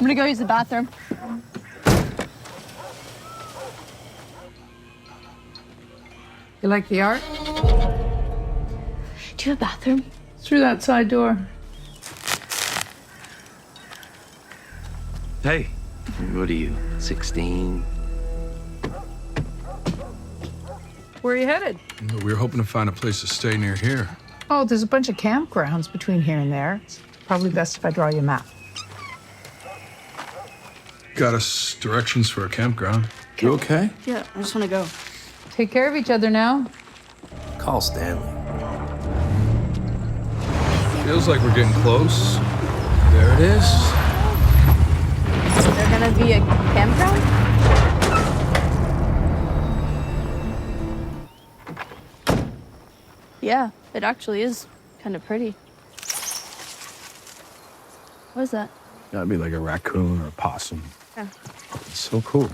I'm gonna go use the bathroom. You like the art? Do you have a bathroom? Through that side door. Hey, what are you, 16? Where are you headed? We were hoping to find a place to stay near here. Oh, there's a bunch of campgrounds between here and there. It's probably best if I draw you a map. Got us directions for a campground. You okay? Yeah, I just wanna go. Take care of each other now. Call Stanley. Feels like we're getting close. There it is. Is there gonna be a campground? Yeah, it actually is kind of pretty. What is that? Gotta be like a raccoon or a possum. Yeah. It's so cool.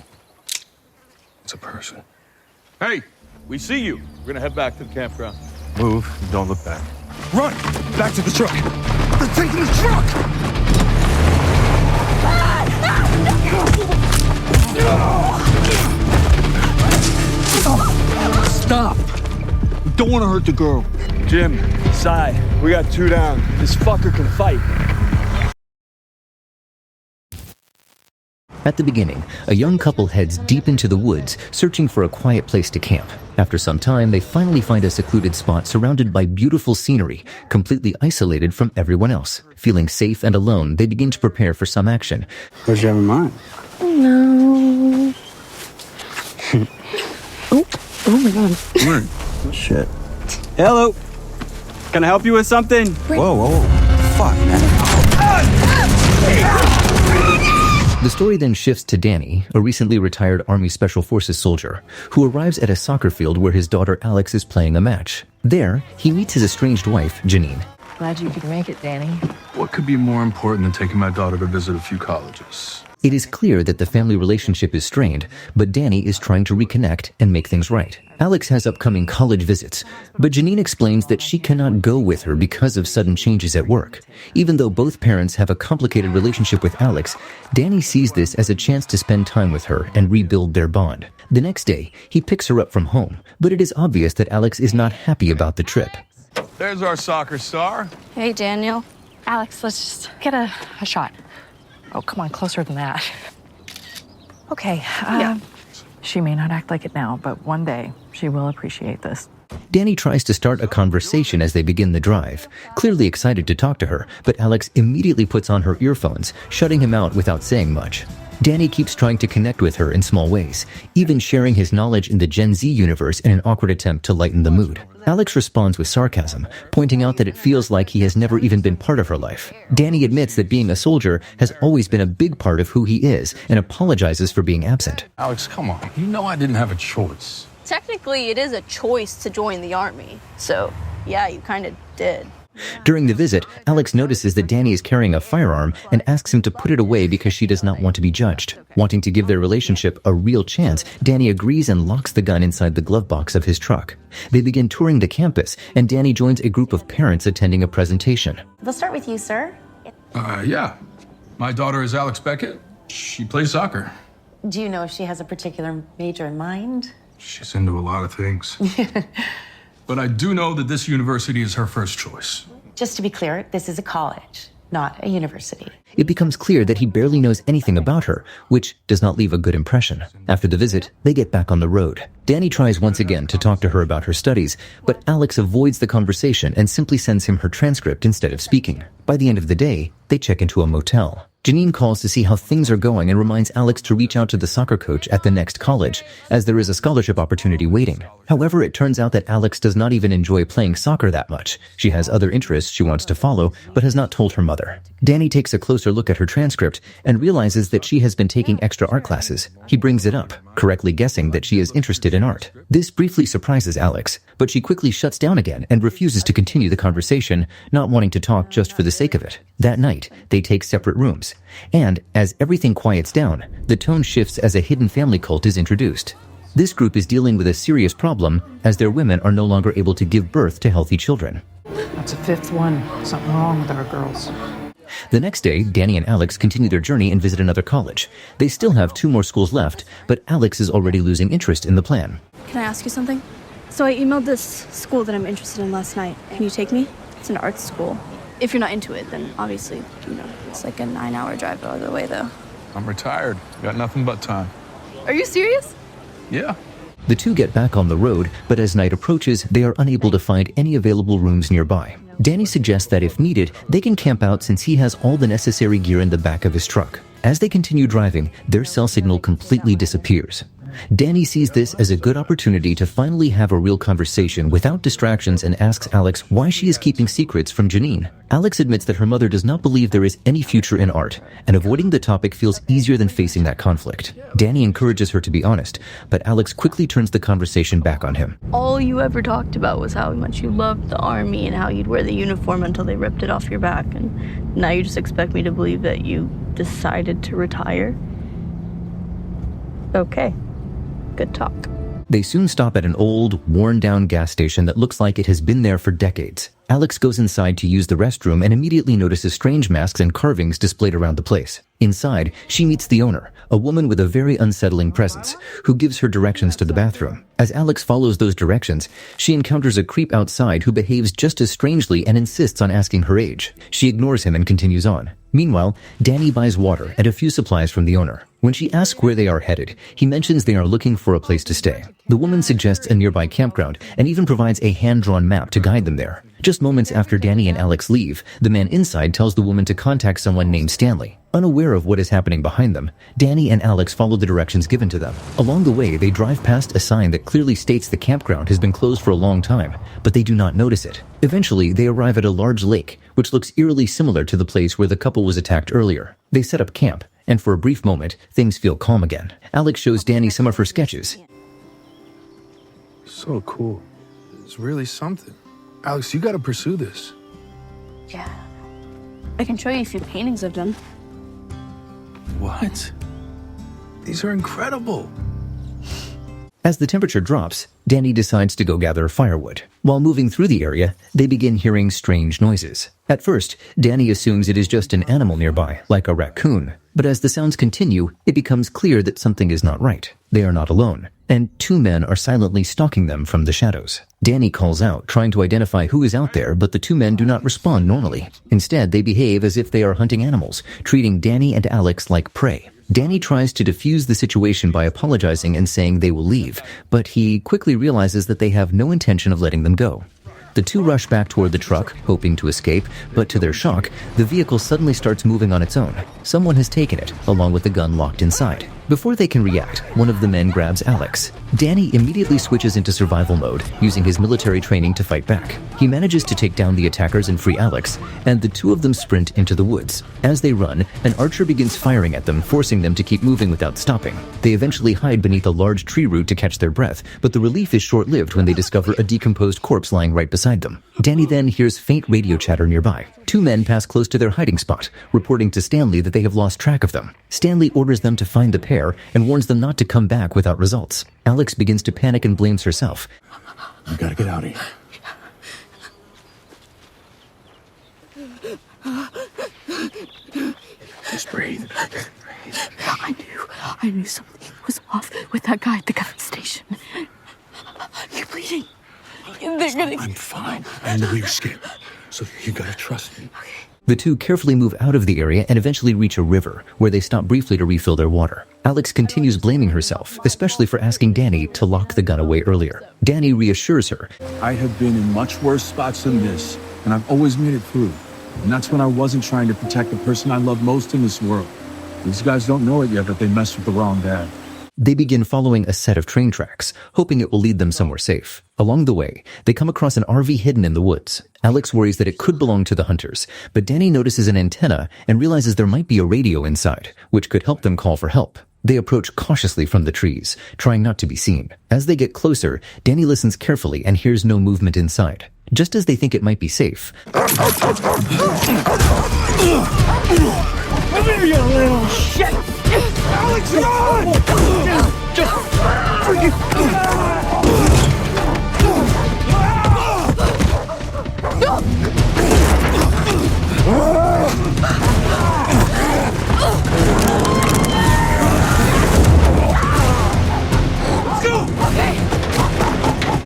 It's a person. Hey, we see you. We're gonna head back to the campground. Move, don't look back. Run! Back to the truck! They're taking the truck! Stop! We don't want to hurt the girl. Jim, Cy, we got 2 down. This fucker can fight. At the beginning, a young couple heads deep into the woods, searching for a quiet place to camp. After some time, they finally find a secluded spot surrounded by beautiful scenery, completely isolated from everyone else. Feeling safe and alone, they begin to prepare for some action. What'd you have in mind? No. Oh my god. Shit. Hello. Can I help you with something? Whoa, whoa, fuck, man. The story then shifts to Danny, a recently retired Army Special Forces soldier, who arrives at a soccer field where his daughter Alex is playing a match. There, he meets his estranged wife, Janine. Glad you could make it, Danny. What could be more important than taking my daughter to visit a few colleges? It is clear that the family relationship is strained, but Danny is trying to reconnect and make things right. Alex has upcoming college visits, but Janine explains that she cannot go with her because of sudden changes at work. Even though both parents have a complicated relationship with Alex, Danny sees this as a chance to spend time with her and rebuild their bond. The next day, he picks her up from home, but it is obvious that Alex is not happy about the trip. There's our soccer star. Hey, Daniel. Alex, let's just get a shot. Oh, come on, closer than that. Okay, she may not act like it now, but one day she will appreciate this. Danny tries to start a conversation as they begin the drive, clearly excited to talk to her, but Alex immediately puts on her earphones, shutting him out without saying much. Danny keeps trying to connect with her in small ways, even sharing his knowledge in the Gen Z universe in an awkward attempt to lighten the mood. Alex responds with sarcasm, pointing out that it feels like he has never even been part of her life. Danny admits that being a soldier has always been a big part of who he is and apologizes for being absent. Alex, come on. You know I didn't have a choice. Technically, it is a choice to join the army. So, yeah, you kind of did. During the visit, Alex notices that Danny is carrying a firearm and asks him to put it away because she does not want to be judged. Wanting to give their relationship a real chance, Danny agrees and locks the gun inside the glove box of his truck. They begin touring the campus, and Danny joins a group of parents attending a presentation. We'll start with you, sir. Yeah. My daughter is Alex Beckett. She plays soccer. Do you know if she has a particular major in mind? She's into a lot of things. But I do know that this university is her first choice. Just to be clear, this is a college, not a university. It becomes clear that he barely knows anything about her, which does not leave a good impression. After the visit, they get back on the road. Danny tries once again to talk to her about her studies, but Alex avoids the conversation and simply sends him her transcript instead of speaking. By the end of the day, they check into a motel. Janine calls to see how things are going and reminds Alex to reach out to the soccer coach at the next college, as there is a scholarship opportunity waiting. However, it turns out that Alex does not even enjoy playing soccer that much. She has other interests she wants to follow, but has not told her mother. Danny takes a closer look at her transcript and realizes that she has been taking extra art classes. He brings it up, correctly guessing that she is interested in art. This briefly surprises Alex, but she quickly shuts down again and refuses to continue the conversation, not wanting to talk just for the sake of it. That night, they take separate rooms. And as everything quiets down, the tone shifts as a hidden family cult is introduced. This group is dealing with a serious problem as their women are no longer able to give birth to healthy children. That's a fifth one. Something wrong with our girls. The next day, Danny and Alex continue their journey and visit another college. They still have 2 more schools left, but Alex is already losing interest in the plan. Can I ask you something? So I emailed this school that I'm interested in last night. Can you take me? It's an arts school. If you're not into it, then obviously, it's like a 9-hour drive the other way, though. I'm retired. Got nothing but time. Are you serious? Yeah. The two get back on the road, but as night approaches, they are unable to find any available rooms nearby. Danny suggests that if needed, they can camp out since he has all the necessary gear in the back of his truck. As they continue driving, their cell signal completely disappears. Danny sees this as a good opportunity to finally have a real conversation without distractions and asks Alex why she is keeping secrets from Janine. Alex admits that her mother does not believe there is any future in art, and avoiding the topic feels easier than facing that conflict. Danny encourages her to be honest, but Alex quickly turns the conversation back on him. All you ever talked about was how much you loved the army and how you'd wear the uniform until they ripped it off your back, and now you just expect me to believe that you decided to retire? Okay. Good talk. They soon stop at an old, worn-down gas station that looks like it has been there for decades. Alex goes inside to use the restroom and immediately notices strange masks and carvings displayed around the place. Inside, she meets the owner, a woman with a very unsettling presence, who gives her directions to the bathroom. As Alex follows those directions, she encounters a creep outside who behaves just as strangely and insists on asking her age. She ignores him and continues on. Meanwhile, Danny buys water and a few supplies from the owner. When she asks where they are headed, he mentions they are looking for a place to stay. The woman suggests a nearby campground and even provides a hand-drawn map to guide them there. Just moments after Danny and Alex leave, the man inside tells the woman to contact someone named Stanley. Unaware of what is happening behind them, Danny and Alex follow the directions given to them. Along the way, they drive past a sign that clearly states the campground has been closed for a long time, but they do not notice it. Eventually, they arrive at a large lake, which looks eerily similar to the place where the couple was attacked earlier. They set up camp, and for a brief moment, things feel calm again. Alex shows Danny some of her sketches. So cool. It's really something. Alex, you gotta pursue this. Yeah. I can show you a few paintings I've done. What? These are incredible. As the temperature drops, Danny decides to go gather firewood. While moving through the area, they begin hearing strange noises. At first, Danny assumes it is just an animal nearby, like a raccoon. But as the sounds continue, it becomes clear that something is not right. They are not alone, and 2 men are silently stalking them from the shadows. Danny calls out, trying to identify who is out there, but the 2 men do not respond normally. Instead, they behave as if they are hunting animals, treating Danny and Alex like prey. Danny tries to defuse the situation by apologizing and saying they will leave, but he quickly realizes that they have no intention of letting them go. The 2 rush back toward the truck, hoping to escape, but to their shock, the vehicle suddenly starts moving on its own. Someone has taken it, along with the gun locked inside. Before they can react, one of the men grabs Alex. Danny immediately switches into survival mode, using his military training to fight back. He manages to take down the attackers and free Alex, and the 2 of them sprint into the woods. As they run, an archer begins firing at them, forcing them to keep moving without stopping. They eventually hide beneath a large tree root to catch their breath, but the relief is short-lived when they discover a decomposed corpse lying right beside them. Danny then hears faint radio chatter nearby. 2 men pass close to their hiding spot, reporting to Stanley that they have lost track of them. Stanley orders them to find the pair and warns them not to come back without results. Alex begins to panic and blames herself. We gotta get out of here. Just breathe. I knew something was off with that guy at the gas station. You're bleeding. They're gonna... I'm fine. I know you're scared. So you gotta trust me. The 2 carefully move out of the area and eventually reach a river, where they stop briefly to refill their water. Alex continues blaming herself, especially for asking Danny to lock the gun away earlier. Danny reassures her. I have been in much worse spots than this, and I've always made it through. And that's when I wasn't trying to protect the person I love most in this world. These guys don't know it yet, but they messed with the wrong dad. They begin following a set of train tracks, hoping it will lead them somewhere safe. Along the way, they come across an RV hidden in the woods. Alex worries that it could belong to the hunters, but Danny notices an antenna and realizes there might be a radio inside, which could help them call for help. They approach cautiously from the trees, trying not to be seen. As they get closer, Danny listens carefully and hears no movement inside. Just as they think it might be safe, Come here, you little shit! Alex, run!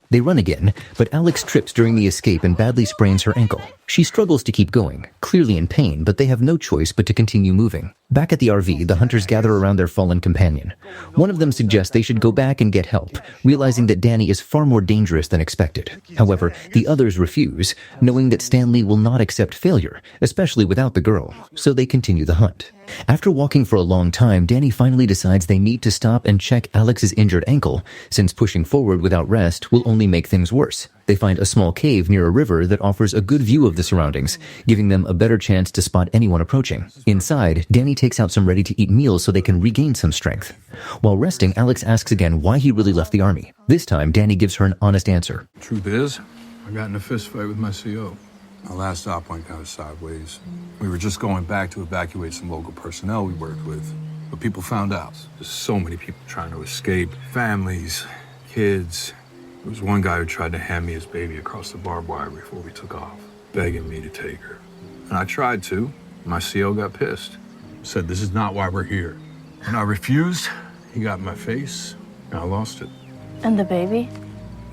They run again, but Alex trips during the escape and badly sprains her ankle. She struggles to keep going, clearly in pain, but they have no choice but to continue moving. Back at the RV, the hunters gather around their fallen companion. One of them suggests they should go back and get help, realizing that Danny is far more dangerous than expected. However, the others refuse, knowing that Stanley will not accept failure, especially without the girl, so they continue the hunt. After walking for a long time, Danny finally decides they need to stop and check Alex's injured ankle, since pushing forward without rest will only make things worse. They find a small cave near a river that offers a good view of the surroundings, giving them a better chance to spot anyone approaching. Inside, Danny takes out some ready-to-eat meals so they can regain some strength. While resting, Alex asks again why he really left the army. This time, Danny gives her an honest answer. Truth is, I got in a fist fight with my CO. Our last stop went kind of sideways. We were just going back to evacuate some local personnel we worked with. But people found out. There's so many people trying to escape. Families, kids. There was one guy who tried to hand me his baby across the barbed wire before we took off, begging me to take her. And I tried to. My CO got pissed. Said, this is not why we're here. And I refused. He got in my face, and I lost it. And the baby?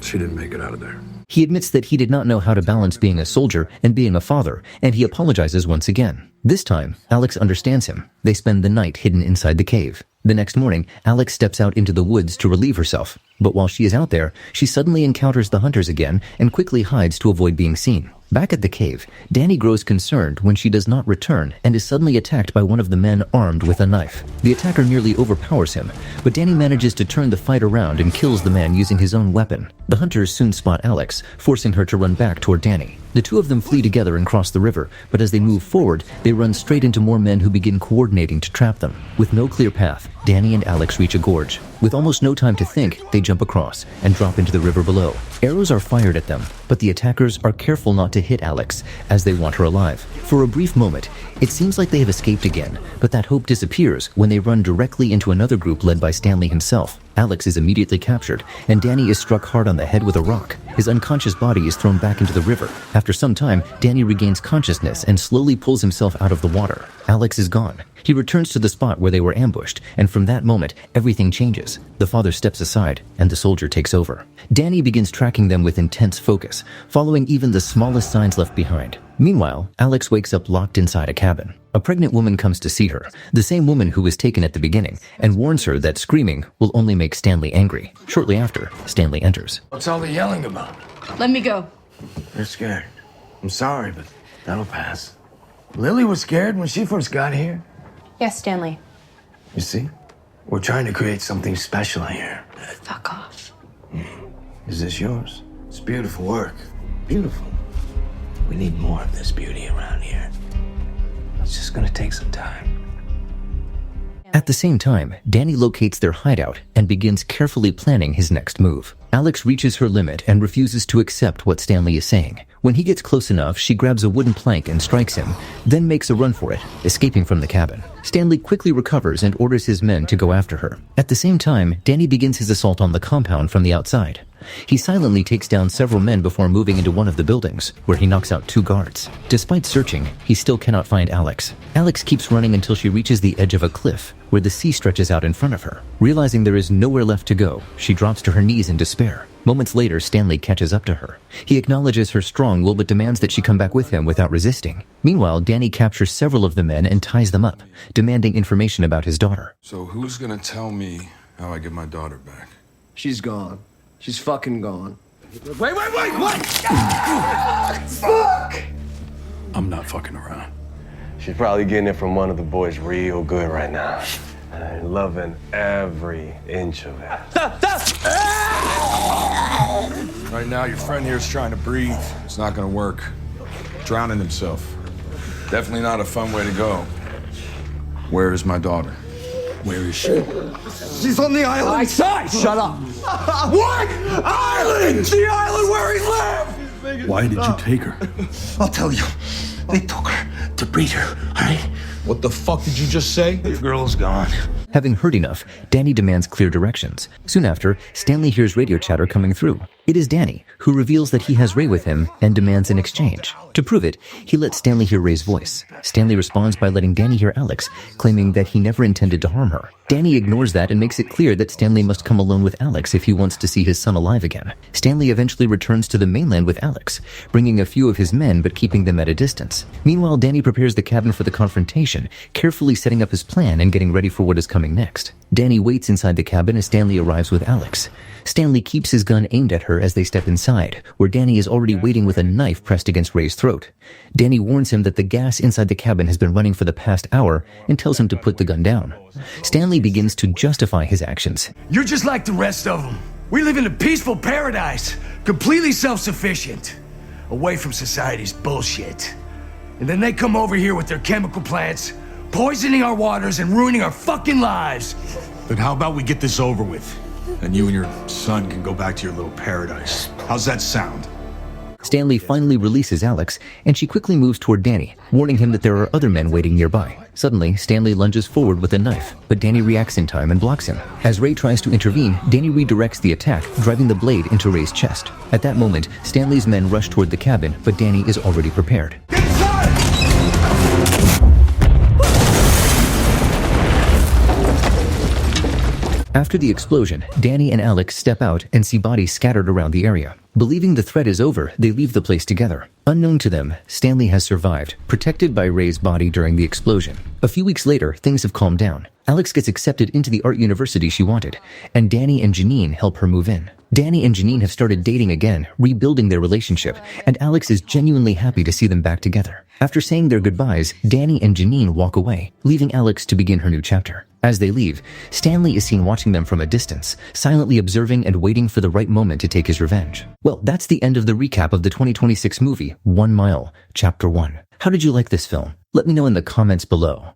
She didn't make it out of there. He admits that he did not know how to balance being a soldier and being a father, and he apologizes once again. This time, Alex understands him. They spend the night hidden inside the cave. The next morning, Alex steps out into the woods to relieve herself. But while she is out there, she suddenly encounters the hunters again and quickly hides to avoid being seen. Back at the cave, Danny grows concerned when she does not return and is suddenly attacked by one of the men armed with a knife. The attacker nearly overpowers him, but Danny manages to turn the fight around and kills the man using his own weapon. The hunters soon spot Alex, forcing her to run back toward Danny. The two of them flee together and cross the river, but as they move forward, they run straight into more men who begin coordinating to trap them. With no clear path, Danny and Alex reach a gorge. With almost no time to think, they jump across and drop into the river below. Arrows are fired at them, but the attackers are careful not to hit Alex, as they want her alive. For a brief moment, it seems like they have escaped again, but that hope disappears when they run directly into another group led by Stanley himself. Alex is immediately captured, and Danny is struck hard on the head with a rock. His unconscious body is thrown back into the river. After some time, Danny regains consciousness and slowly pulls himself out of the water. Alex is gone. He returns to the spot where they were ambushed, and from that moment, everything changes. The father steps aside, and the soldier takes over. Danny begins tracking them with intense focus, following even the smallest signs left behind. Meanwhile, Alex wakes up locked inside a cabin. A pregnant woman comes to see her, the same woman who was taken at the beginning, and warns her that screaming will only make Stanley angry. Shortly after, Stanley enters. What's all the yelling about? Let me go. They're scared. I'm sorry, but that'll pass. Lily was scared when she first got here. Yes, Stanley. You see? We're trying to create something special here. Fuck off. Is this yours? It's beautiful work. Beautiful. We need more of this beauty around here. It's just gonna take some time. At the same time, Danny locates their hideout and begins carefully planning his next move. Alex reaches her limit and refuses to accept what Stanley is saying. When he gets close enough, she grabs a wooden plank and strikes him, then makes a run for it, escaping from the cabin. Stanley quickly recovers and orders his men to go after her. At the same time, Danny begins his assault on the compound from the outside. He silently takes down several men before moving into one of the buildings, where he knocks out 2 guards. Despite searching, he still cannot find Alex. Alex keeps running until she reaches the edge of a cliff, where the sea stretches out in front of her. Realizing there is nowhere left to go, she drops to her knees in despair. Moments later, Stanley catches up to her. He acknowledges her strong will but demands that she come back with him without resisting. Meanwhile, Danny captures several of the men and ties them up, demanding information about his daughter. So who's gonna tell me how I get my daughter back? She's gone. She's fucking gone. Wait, what? Fuck! I'm not fucking around. She's probably getting it from one of the boys real good right now. And loving every inch of it. Right now, your friend here is trying to breathe. It's not gonna work. Drowning himself. Definitely not a fun way to go. Where is my daughter? Where is she? She's on the island. I said, shut up. What? Island! The island where he lived! Why did you take her? I'll tell you. They took her to breed her, all right? What the fuck did you just say? Your girl's gone. Having heard enough, Danny demands clear directions. Soon after, Stanley hears radio chatter coming through. It is Danny, who reveals that he has Ray with him and demands an exchange. To prove it, he lets Stanley hear Ray's voice. Stanley responds by letting Danny hear Alex, claiming that he never intended to harm her. Danny ignores that and makes it clear that Stanley must come alone with Alex if he wants to see his son alive again. Stanley eventually returns to the mainland with Alex, bringing a few of his men but keeping them at a distance. Meanwhile, Danny prepares the cabin for the confrontation, carefully setting up his plan and getting ready for what is coming next. Danny waits inside the cabin as Stanley arrives with Alex. Stanley keeps his gun aimed at her as they step inside, where Danny is already waiting with a knife pressed against Ray's throat. Danny warns him that the gas inside the cabin has been running for the past hour and tells him to put the gun down. Stanley begins to justify his actions. You're just like the rest of them. We live in a peaceful paradise, completely self-sufficient, away from society's bullshit. And then they come over here with their chemical plants, poisoning our waters and ruining our fucking lives. Then how about we get this over with? And you and your son can go back to your little paradise. How's that sound? Stanley finally releases Alex, and she quickly moves toward Danny, warning him that there are other men waiting nearby. Suddenly, Stanley lunges forward with a knife, but Danny reacts in time and blocks him. As Ray tries to intervene, Danny redirects the attack, driving the blade into Ray's chest. At that moment, Stanley's men rush toward the cabin, but Danny is already prepared. After the explosion, Danny and Alex step out and see bodies scattered around the area. Believing the threat is over, they leave the place together. Unknown to them, Stanley has survived, protected by Ray's body during the explosion. A few weeks later, things have calmed down. Alex gets accepted into the art university she wanted, and Danny and Janine help her move in. Danny and Janine have started dating again, rebuilding their relationship, and Alex is genuinely happy to see them back together. After saying their goodbyes, Danny and Janine walk away, leaving Alex to begin her new chapter. As they leave, Stanley is seen watching them from a distance, silently observing and waiting for the right moment to take his revenge. Well, that's the end of the recap of the 2026 movie, 1 Mile, Chapter 1. How did you like this film? Let me know in the comments below.